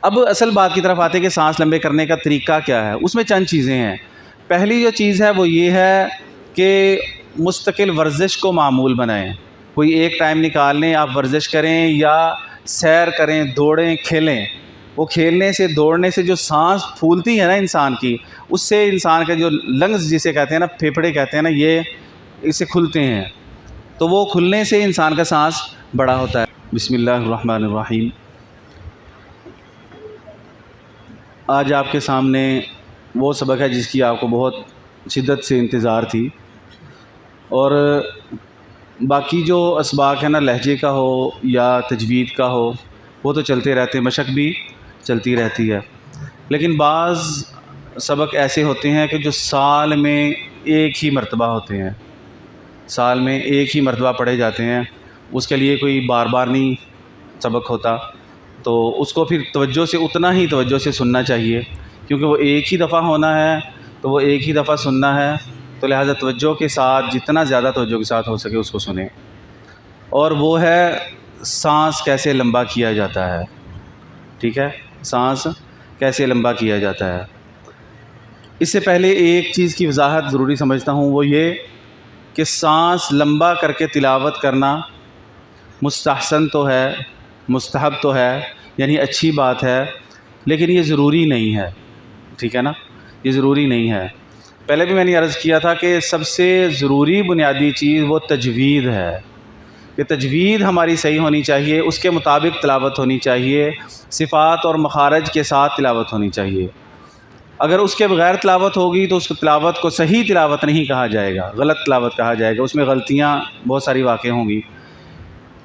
اب اصل بات کی طرف آتے ہیں کہ سانس لمبے کرنے کا طریقہ کیا ہے. اس میں چند چیزیں ہیں. پہلی جو چیز ہے وہ یہ ہے کہ مستقل ورزش کو معمول بنائیں. کوئی ایک ٹائم نکال لیں, آپ ورزش کریں یا سیر کریں, دوڑیں, کھیلیں. وہ کھیلنے سے دوڑنے سے جو سانس پھولتی ہے نا انسان کی, اس سے انسان کا جو لنگز جسے کہتے ہیں نا, پھیپھڑے کہتے ہیں نا, یہ اسے کھلتے ہیں. تو وہ کھلنے سے انسان کا سانس بڑا ہوتا ہے. بسم اللہ الرحمن الرحیم. آج آپ کے سامنے وہ سبق ہے جس کی آپ کو بہت شدت سے انتظار تھی. اور باقی جو اسباق ہیں نا, لہجے کا ہو یا تجوید کا ہو, وہ تو چلتے رہتے ہیں, مشق بھی چلتی رہتی ہے. لیکن بعض سبق ایسے ہوتے ہیں کہ جو سال میں ایک ہی مرتبہ ہوتے ہیں, سال میں ایک ہی مرتبہ پڑھے جاتے ہیں. اس کے لیے کوئی بار بار نہیں سبق ہوتا, تو اس کو پھر توجہ سے, اتنا ہی توجہ سے سننا چاہیے, کیونکہ وہ ایک ہی دفعہ ہونا ہے تو وہ ایک ہی دفعہ سننا ہے. تو لہٰذا توجہ کے ساتھ, جتنا زیادہ توجہ کے ساتھ ہو سکے اس کو سنیں. اور وہ ہے سانس کیسے لمبا کیا جاتا ہے. ٹھیک ہے, سانس کیسے لمبا کیا جاتا ہے. اس سے پہلے ایک چیز کی وضاحت ضروری سمجھتا ہوں, وہ یہ کہ سانس لمبا کر کے تلاوت کرنا مستحسن تو ہے, مستحب تو ہے, یعنی اچھی بات ہے, لیکن یہ ضروری نہیں ہے. ٹھیک ہے نا, یہ ضروری نہیں ہے. پہلے بھی میں نے عرض کیا تھا کہ سب سے ضروری بنیادی چیز وہ تجوید ہے, کہ تجوید ہماری صحیح ہونی چاہیے, اس کے مطابق تلاوت ہونی چاہیے, صفات اور مخارج کے ساتھ تلاوت ہونی چاہیے. اگر اس کے بغیر تلاوت ہوگی تو اس تلاوت کو صحیح تلاوت نہیں کہا جائے گا, غلط تلاوت کہا جائے گا. اس میں غلطیاں بہت ساری واقع ہوں گی.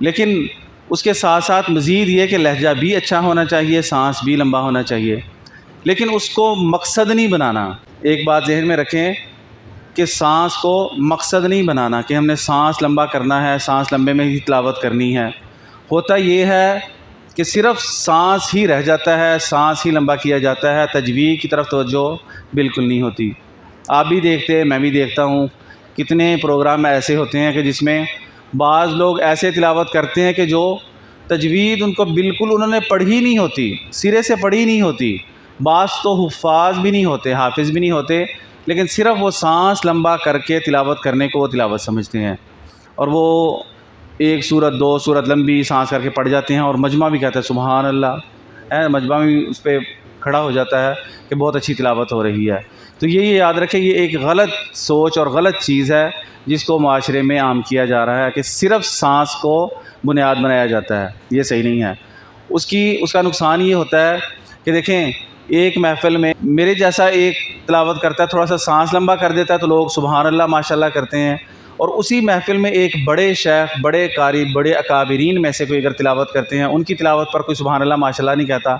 لیکن اس کے ساتھ ساتھ مزید یہ کہ لہجہ بھی اچھا ہونا چاہیے, سانس بھی لمبا ہونا چاہیے, لیکن اس کو مقصد نہیں بنانا. ایک بات ذہن میں رکھیں کہ سانس کو مقصد نہیں بنانا کہ ہم نے سانس لمبا کرنا ہے, سانس لمبے میں ہی تلاوت کرنی ہے. ہوتا یہ ہے کہ صرف سانس ہی رہ جاتا ہے, سانس ہی لمبا کیا جاتا ہے, تجوید کی طرف توجہ بالکل نہیں ہوتی. آپ بھی دیکھتے ہیں, میں بھی دیکھتا ہوں, کتنے پروگرام ایسے ہوتے ہیں کہ جس میں بعض لوگ ایسے تلاوت کرتے ہیں کہ جو تجوید ان کو بالکل انہوں نے پڑھی نہیں ہوتی, سرے سے پڑھی نہیں ہوتی. بعض تو حفاظ بھی نہیں ہوتے, حافظ بھی نہیں ہوتے, لیکن صرف وہ سانس لمبا کر کے تلاوت کرنے کو وہ تلاوت سمجھتے ہیں. اور وہ ایک سورت, دو سورت لمبی سانس کر کے پڑھ جاتے ہیں, اور مجمع بھی کہتا ہے سبحان اللہ, مجمع بھی اس پہ کھڑا ہو جاتا ہے کہ بہت اچھی تلاوت ہو رہی ہے. تو یہ یاد رکھیں, یہ ایک غلط سوچ اور غلط چیز ہے جس کو معاشرے میں عام کیا جا رہا ہے کہ صرف سانس کو بنیاد بنایا جاتا ہے. یہ صحیح نہیں ہے. اس کا نقصان یہ ہوتا ہے کہ دیکھیں, ایک محفل میں میرے جیسا ایک تلاوت کرتا ہے, تھوڑا سا سانس لمبا کر دیتا ہے تو لوگ سبحان اللہ ماشاءاللہ کرتے ہیں. اور اسی محفل میں ایک بڑے شیخ, بڑے قاری, بڑے اکابرین میں سے کوئی اگر تلاوت کرتے ہیں, ان کی تلاوت پر کوئی سبحان اللہ ماشاءاللہ نہیں کہتا,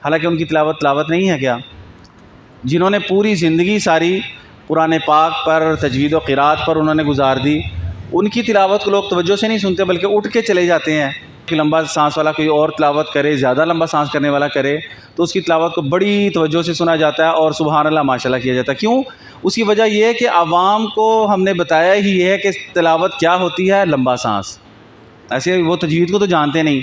حالانکہ ان کی تلاوت نہیں ہے کیا؟ جنہوں نے پوری زندگی ساری قرآن پاک پر, تجوید و قرات پر انہوں نے گزار دی, ان کی تلاوت کو لوگ توجہ سے نہیں سنتے بلکہ اٹھ کے چلے جاتے ہیں. کہ لمبا سانس والا کوئی اور تلاوت کرے, زیادہ لمبا سانس کرنے والا کرے, تو اس کی تلاوت کو بڑی توجہ سے سنا جاتا ہے اور سبحان اللہ ماشاءاللہ کیا جاتا ہے. کیوں؟ اس کی وجہ یہ ہے کہ عوام کو ہم نے بتایا ہی یہ ہے کہ تلاوت کیا ہوتی ہے, لمبا سانس. ایسے وہ تجوید کو تو جانتے نہیں.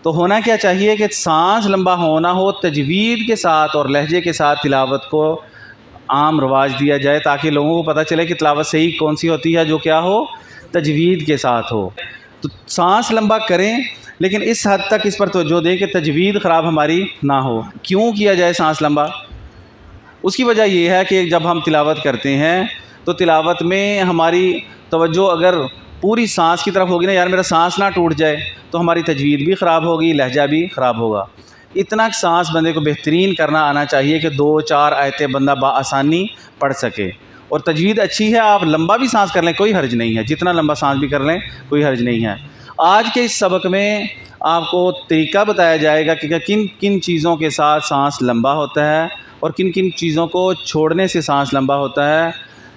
تو ہونا کیا چاہیے کہ سانس لمبا ہونا ہو, تجوید کے ساتھ اور لہجے کے ساتھ تلاوت کو عام رواج دیا جائے, تاکہ لوگوں کو پتہ چلے کہ تلاوت صحیح کون سی ہوتی ہے, جو کیا ہو, تجوید کے ساتھ ہو. تو سانس لمبا کریں, لیکن اس حد تک اس پر توجہ دیں کہ تجوید خراب ہماری نہ ہو. کیوں کیا جائے سانس لمبا؟ اس کی وجہ یہ ہے کہ جب ہم تلاوت کرتے ہیں تو تلاوت میں ہماری توجہ اگر پوری سانس کی طرف ہوگی نا, یار میرا سانس نہ ٹوٹ جائے, تو ہماری تجوید بھی خراب ہوگی, لہجہ بھی خراب ہوگا. اتنا سانس بندے کو بہترین کرنا آنا چاہیے کہ 2-4 آیتیں بندہ بآسانی پڑھ سکے. اور تجوید اچھی ہے, آپ لمبا بھی سانس کر لیں کوئی حرج نہیں ہے, جتنا لمبا سانس بھی کر لیں کوئی حرج نہیں ہے. آج کے اس سبق میں آپ کو طریقہ بتایا جائے گا کہ کن کن چیزوں کے ساتھ سانس لمبا ہوتا ہے اور کن کن چیزوں کو چھوڑنے سے سانس لمبا ہوتا ہے,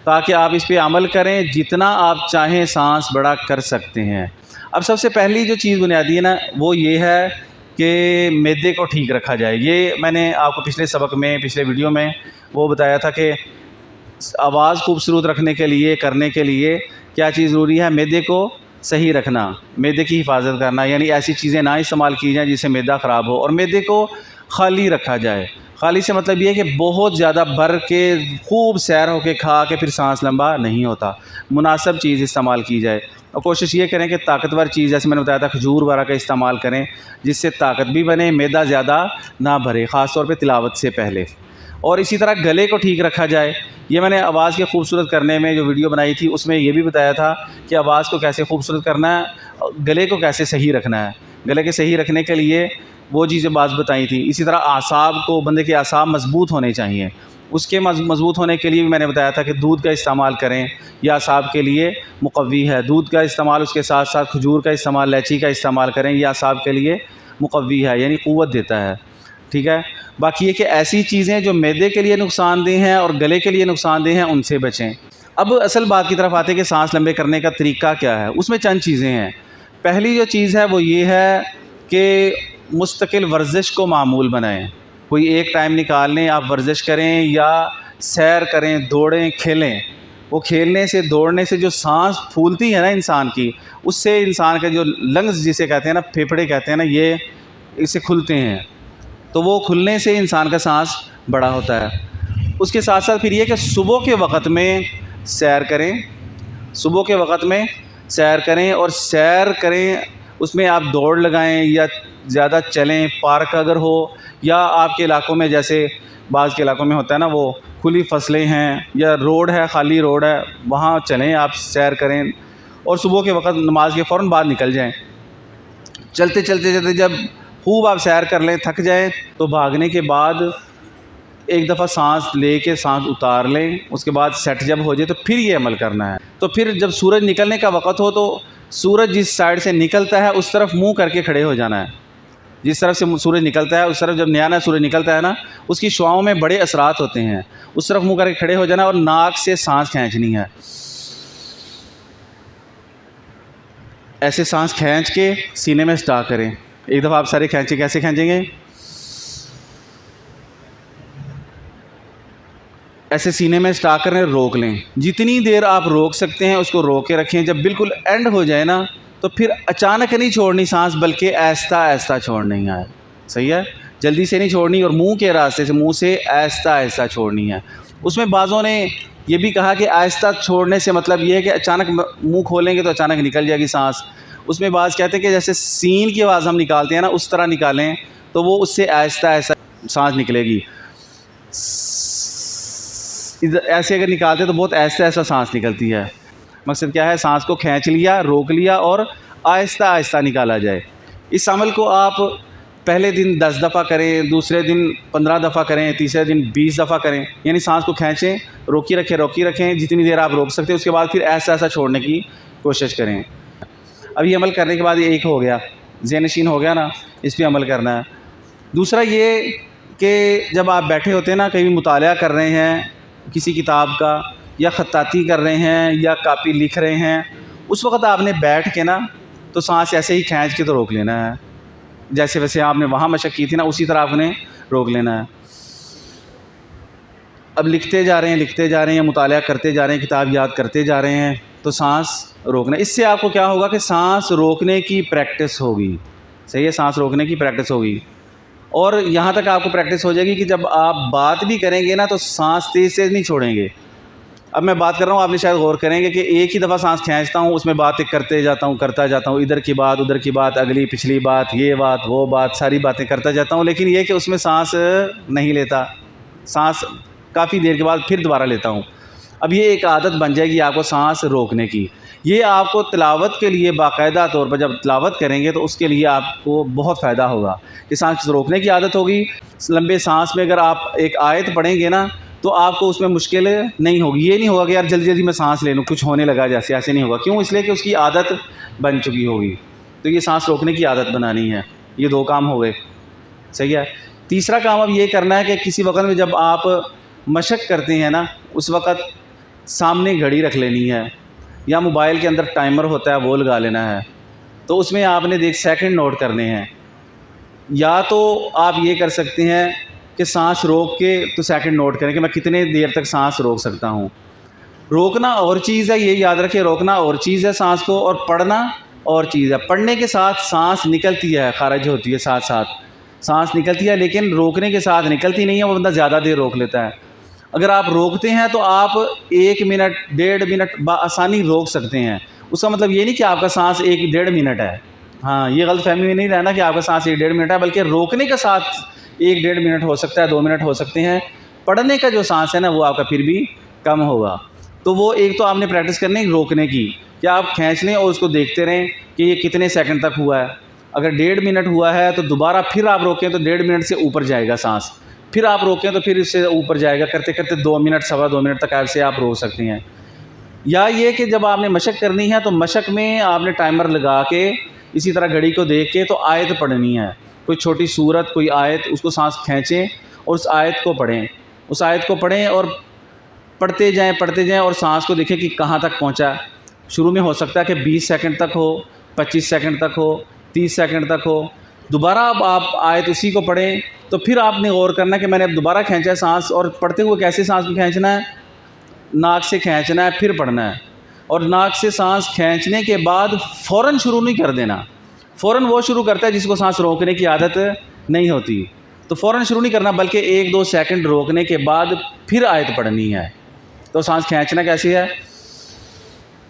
تاکہ آپ اس پہ عمل کریں. جتنا آپ چاہیں سانس بڑا کر سکتے ہیں. اب سب سے پہلی جو چیز بنیادی ہے نا, وہ یہ ہے کہ معدے کو ٹھیک رکھا جائے. یہ میں نے آپ کو پچھلے سبق میں, پچھلے ویڈیو میں وہ بتایا تھا کہ آواز خوبصورت رکھنے کے لیے, کرنے کے لیے کیا چیز ضروری ہے, معدے کو صحیح رکھنا, معدے کی حفاظت کرنا. یعنی ایسی چیزیں نہ استعمال کی جائیں جس سے معدہ خراب ہو, اور معدے کو خالی رکھا جائے. خالی سے مطلب یہ ہے کہ بہت زیادہ بھر کے خوب سیر ہو کے کھا کے پھر سانس لمبا نہیں ہوتا. مناسب چیز استعمال کی جائے اور کوشش یہ کریں کہ طاقتور چیز جیسے میں نے بتایا تھا کھجور وغیرہ کا استعمال کریں جس سے طاقت بھی بنے, معدہ زیادہ نہ بھرے, خاص طور پہ تلاوت سے پہلے. اور اسی طرح گلے کو ٹھیک رکھا جائے. یہ میں نے آواز کے خوبصورت کرنے میں جو ویڈیو بنائی تھی اس میں یہ بھی بتایا تھا کہ آواز کو کیسے خوبصورت کرنا ہے, گلے کو کیسے صحیح رکھنا ہے. گلے کے صحیح رکھنے کے لیے وہ چیزیں بعض بتائی تھیں. اسی طرح اعصاب کو, بندے کے اعصاب مضبوط ہونے چاہیے, اس کے مضبوط ہونے کے لیے بھی میں نے بتایا تھا کہ دودھ کا استعمال کریں, یہ اعصاب کے لیے مقوی ہے. دودھ کا استعمال, اس کے ساتھ ساتھ کھجور کا استعمال, الائچی کا استعمال کریں, یہ اعصاب کے لیے مقوی ہے یعنی قوت دیتا ہے. ٹھیک ہے. باقی یہ کہ ایسی چیزیں جو معدے کے لیے نقصان دہ ہیں اور گلے کے لیے نقصان دہ ہیں ان سے بچیں. اب اصل بات کی طرف آتے ہیں کہ سانس لمبے کرنے کا طریقہ کیا ہے. اس میں چند چیزیں ہیں. پہلی جو چیز ہے وہ یہ ہے کہ مستقل ورزش کو معمول بنائیں. کوئی ایک ٹائم نکال لیں, آپ ورزش کریں یا سیر کریں, دوڑیں, کھیلیں. وہ کھیلنے سے, دوڑنے سے جو سانس پھولتی ہے نا انسان کی, اس سے انسان کے جو لنگز جسے کہتے ہیں نا, پھیپھڑے کہتے ہیں نا, یہ اسے کھلتے ہیں. تو وہ کھلنے سے انسان کا سانس بڑا ہوتا ہے. اس کے ساتھ ساتھ پھر یہ کہ صبح کے وقت میں سیر کریں. صبح کے وقت میں سیر کریں اور سیر کریں اس میں آپ دوڑ لگائیں یا زیادہ چلیں. پارک اگر ہو یا آپ کے علاقوں میں جیسے بعض کے علاقوں میں ہوتا ہے نا وہ کھلی فصلیں ہیں یا روڈ ہے, خالی روڈ ہے, وہاں چلیں, آپ سیر کریں اور صبح کے وقت نماز کے فوراً بعد نکل جائیں. چلتے چلتے چلتے جب خوب آپ سیر کر لیں, تھک جائیں, تو بھاگنے کے بعد ایک دفعہ سانس لے کے سانس اتار لیں. اس کے بعد سیٹ جب ہو جائے تو پھر یہ عمل کرنا ہے. تو پھر جب سورج نکلنے کا وقت ہو تو سورج جس سائڈ سے نکلتا ہے اس طرف منہ کر کے کھڑے ہو جانا ہے. جس طرف سے سورج نکلتا ہے اس طرف جب نیا نیا سورج نکلتا ہے نا, اس کی شعاؤں میں بڑے اثرات ہوتے ہیں, اس طرف منہ کر کے کھڑے ہو جانا اور ناک سے سانس کھینچنی ہے. ایسے سانس کھینچ کے سینے میں سٹا کریں. ایک دفعہ آپ سارے کھینچیں. کیسے کھینچیں گے؟ ایسے سینے میں سٹا کریں, روک لیں. جتنی دیر آپ روک سکتے ہیں اس کو روک کے رکھیں. جب بالکل اینڈ ہو جائے نا تو پھر اچانک نہیں چھوڑنی سانس, بلکہ آہستہ آہستہ چھوڑنی ہے. صحیح ہے. جلدی سے نہیں چھوڑنی اور منہ کے راستے سے, منہ سے آہستہ آہستہ چھوڑنی ہے. اس میں بعضوں نے یہ بھی کہا کہ آہستہ چھوڑنے سے مطلب یہ ہے کہ اچانک منہ کھولیں گے تو اچانک نکل جائے گی سانس. اس میں بعض کہتے ہیں کہ جیسے سین کی آواز ہم نکالتے ہیں نا اس طرح نکالیں تو وہ اس سے آہستہ آہستہ سانس نکلے گی. ایسے اگر نکالتے تو بہت آہستہ آہستہ سانس نکلتی ہے. مقصد کیا ہے؟ سانس کو کھینچ لیا, روک لیا اور آہستہ آہستہ نکالا جائے. اس عمل کو آپ پہلے دن 10 دفعہ کریں, دوسرے دن 15 دفعہ کریں, تیسرے دن 20 دفعہ کریں. یعنی سانس کو کھینچیں, روکی رکھیں جتنی دیر آپ روک سکتے ہیں. اس کے بعد پھر آہستہ آہستہ چھوڑنے کی کوشش کریں. اب یہ عمل کرنے کے بعد یہ ایک ہو گیا, ذہن نشین ہو گیا نا, اس پہ عمل کرنا ہے. دوسرا یہ کہ جب آپ بیٹھے ہوتے ہیں نا, کہیں مطالعہ کر رہے ہیں کسی کتاب کا یا خطاطی کر رہے ہیں یا کاپی لکھ رہے ہیں, اس وقت آپ نے بیٹھ کے نا تو سانس ایسے ہی کھینچ کے تو روک لینا ہے. جیسے ویسے آپ نے وہاں مشق کی تھی نا اسی طرح آپ نے روک لینا ہے. اب لکھتے جا رہے ہیں, مطالعہ کرتے جا رہے ہیں, کتاب یاد کرتے جا رہے ہیں تو سانس روکنا. اس سے آپ کو کیا ہوگا کہ سانس روکنے کی پریکٹس ہوگی. صحیح ہے, سانس روکنے کی پریکٹس ہوگی. اور یہاں تک آپ کو پریکٹس ہو جائے گی کہ جب آپ بات بھی کریں گے نا تو سانس تیز نہیں چھوڑیں گے. اب میں بات کر رہا ہوں, آپ نے شاید غور کریں گے کہ ایک ہی دفعہ سانس کھینچتا ہوں, اس میں باتیں کرتا جاتا ہوں, ادھر کی بات, اگلی پچھلی بات, یہ بات وہ بات, ساری باتیں کرتا جاتا ہوں, لیکن یہ کہ اس میں سانس نہیں لیتا. سانس کافی دیر کے بعد پھر دوبارہ لیتا ہوں. اب یہ ایک عادت بن جائے گی آپ کو سانس روکنے کی. یہ آپ کو تلاوت کے لیے باقاعدہ طور پر جب تلاوت کریں گے تو اس کے لیے آپ کو بہت فائدہ ہوگا کہ سانس روکنے کی عادت ہوگی. لمبے سانس میں اگر آپ ایک آیت پڑھیں گے نا تو آپ کو اس میں مشکل نہیں ہوگی. یہ نہیں ہوگا کہ یار جلدی جلدی میں سانس لے لوں, کچھ ہونے لگا جیسے, ایسے نہیں ہوگا. کیوں؟ اس لیے کہ اس کی عادت بن چکی ہوگی. تو یہ سانس روکنے کی عادت بنانی ہے. یہ 2 کام ہو گئے. صحیح ہے. تیسرا کام اب یہ کرنا ہے کہ کسی وقت میں جب آپ مشق کرتے ہیں نا اس وقت سامنے گھڑی رکھ لینی ہے یا موبائل کے اندر ٹائمر ہوتا ہے وہ لگا لینا ہے. تو اس میں آپ نے سیکنڈ نوٹ کرنے ہیں. یا تو آپ یہ کر سکتے ہیں کہ سانس روک کے تو سیکنڈ نوٹ کریں کہ میں کتنے دیر تک سانس روک سکتا ہوں. روکنا اور چیز ہے, یہ یاد رکھیں, روکنا اور چیز ہے سانس کو, اور پڑھنا اور چیز ہے. پڑھنے کے ساتھ سانس نکلتی ہے, خارج ہوتی ہے ساتھ ساتھ. سانس نکلتی ہے لیکن روکنے کے ساتھ نکلتی نہیں ہے، وہ بندہ زیادہ دیر روک لیتا ہے۔ اگر آپ روکتے ہیں تو آپ 1 منٹ 1.5 منٹ بآسانی روک سکتے ہیں۔ اس کا مطلب یہ نہیں کہ آپ کا سانس 1.5 منٹ ہے، ہاں یہ غلط فہمی میں نہیں رہنا کہ آپ کا سانس 1.5 منٹ ہے، بلکہ روکنے کا ساتھ 1.5 منٹ ہو سکتا ہے، 2 منٹ ہو سکتے ہیں۔ پڑھنے کا جو سانس ہے نا وہ آپ کا پھر بھی کم ہوگا۔ تو وہ ایک تو آپ نے پریکٹس کرنی روکنے کی، کہ آپ کھینچ لیں اور اس کو دیکھتے رہیں کہ یہ کتنے سیکنڈ تک ہوا ہے۔ اگر 1.5 منٹ ہوا ہے تو دوبارہ پھر آپ روکیں تو 1.5 منٹ سے اوپر جائے گا سانس، پھر آپ روکیں تو پھر اس سے اوپر جائے گا، کرتے کرتے 2 منٹ 2.25 منٹ تک ایسے آپ روک سکتے ہیں۔ یا یہ کہ جب آپ نے مشق کرنی ہے تو مشق میں آپ نے ٹائمر لگا کے اسی طرح گھڑی کو دیکھ کے تو آیت پڑھنی ہے، کوئی چھوٹی سورت کوئی آیت، اس کو سانس کھینچیں اور اس آیت کو پڑھیں، اس آیت کو پڑھیں اور پڑھتے جائیں اور سانس کو دیکھیں کہ کہاں تک پہنچا۔ شروع میں ہو سکتا ہے کہ 20 سیکنڈ تک ہو، 25 سیکنڈ تک ہو، 30 سیکنڈ تک ہو۔ دوبارہ اب آپ آیت اسی کو پڑھیں تو پھر آپ نے غور کرنا کہ میں نے اب دوبارہ کھینچا ہے سانس، اور پڑھتے ہوئے کیسے سانس کو کھینچنا ہے، ناک سے کھینچنا ہے پھر پڑھنا ہے۔ اور ناک سے سانس کھینچنے کے بعد فوراً شروع نہیں کر دینا، فوراً وہ شروع کرتا ہے جس کو سانس روکنے کی عادت نہیں ہوتی، تو فوراً شروع نہیں کرنا بلکہ 1-2 سیکنڈ روکنے کے بعد پھر آیت پڑھنی ہے۔ تو سانس کھینچنا کیسے ہے،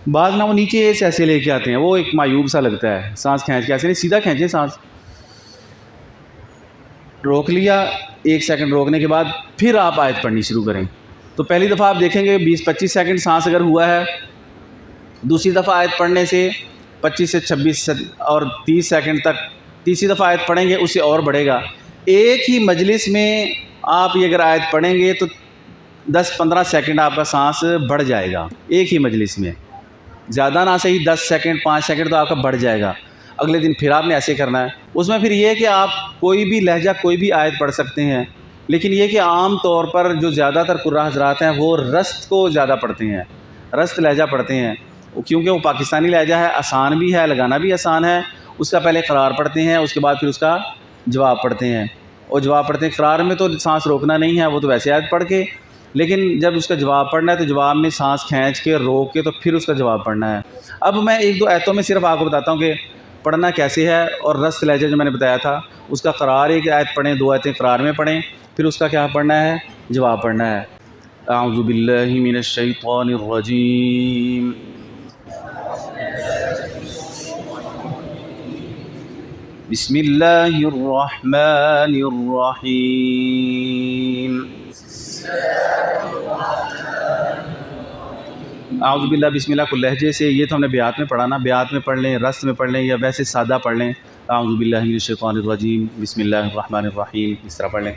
بعض نہ وہ نیچے ایسے لے کے آتے ہیں، وہ ایک معیوب سا لگتا ہے۔ سانس کھینچ کے ایسے نہیں، سیدھا کھینچیں، سانس روک لیا، 1 سیکنڈ روکنے کے بعد پھر آپ آیت پڑھنی شروع کریں۔ تو پہلی دفعہ آپ دیکھیں گے 20-25 سیکنڈ سانس اگر ہوا ہے، دوسری دفعہ آیت پڑھنے سے 25 سے 26 اور 30 سیکنڈ تک، تیسری دفعہ آیت پڑھیں گے اس سے اور بڑھے گا۔ ایک ہی مجلس میں آپ یہ اگر آیت پڑھیں گے تو 10-15 سیکنڈ آپ کا سانس بڑھ جائے گا، ایک ہی مجلس میں، زیادہ نہ صحیح 10 سیکنڈ 5 سیکنڈ تو آپ کا بڑھ جائے گا۔ اگلے دن پھر آپ نے ایسے کرنا ہے۔ اس میں پھر یہ ہے کہ آپ کوئی بھی لہجہ کوئی بھی آیت پڑھ سکتے ہیں، لیکن یہ کہ عام طور پر جو زیادہ تر قراء حضرات ہیں وہ رست کو زیادہ پڑھتے ہیں، رست لہجہ پڑھتے ہیں، کیونکہ وہ پاکستانی لہجہ ہے، آسان بھی ہے، لگانا بھی آسان ہے۔ اس کا پہلے قرار پڑھتے ہیں، اس کے بعد پھر اس کا جواب پڑھتے ہیں، اور جواب پڑھتے ہیں۔ قرار میں تو سانس روکنا نہیں ہے، وہ تو ویسے آیت پڑھ کے، لیکن جب اس کا جواب پڑھنا ہے تو جواب میں سانس کھینچ کے روک کے تو پھر اس کا جواب پڑھنا ہے۔ اب میں 1-2 آیتوں میں صرف آپ کو بتاتا ہوں کہ پڑھنا کیسے ہے، اور رست لہجہ جو میں نے بتایا تھا اس کا قرار، 1 آیت پڑھیں، 2 آیتیں قرار میں پڑھیں، پھر اس کا کیا پڑھنا ہے، جواب پڑھنا ہے۔ اعوذ باللہ من الشیطان الرجیم، بسم اللہ الرحمن الرحیم، اعوذ باللہ بسم اللہ کو لہجے سے، یہ تو ہم نے بیات میں پڑھا نا، بیات میں پڑھ لیں، رست میں پڑھ لیں، یا ویسے سادہ پڑھ لیں، اعوذ باللہ من الشیطان الرجیم بسم اللہ الرحمن الرحیم، اس طرح پڑھ لیں۔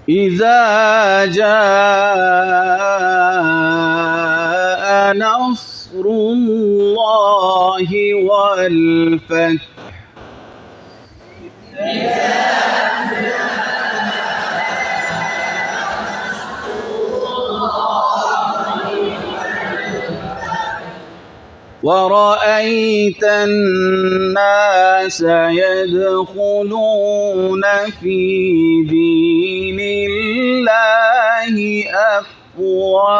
اذا جاء نصر اللہ والفتح، وَرَأَيْتَ النَّاسَ يَدْخُلُونَ فِي دِينِ اللَّهِ أَفْوَاجًا،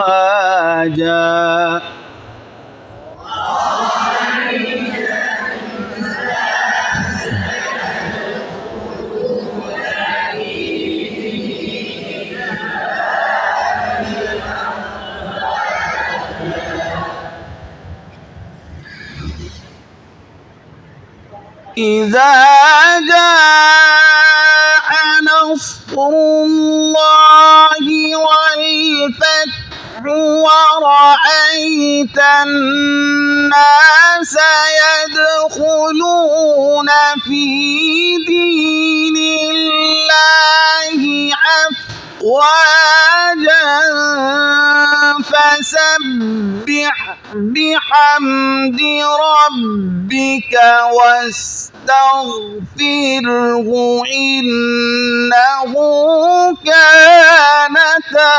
إذا جاء نصر الله والفتح ورأيت الناس يدخلون في دين الله أفواجا فسبح بحمد ربك واستغفره إنه كان توابا۔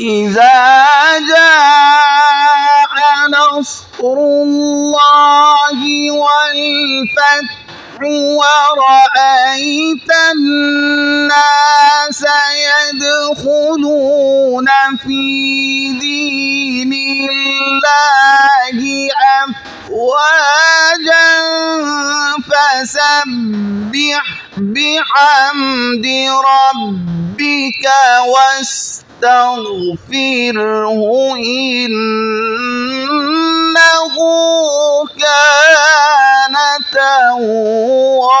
إذا جاء نصر الله والفتح ورأيت الناس يدخلون في دين الله أفواجا فسبح بحمد ربك واستغفره إنه كان توابا.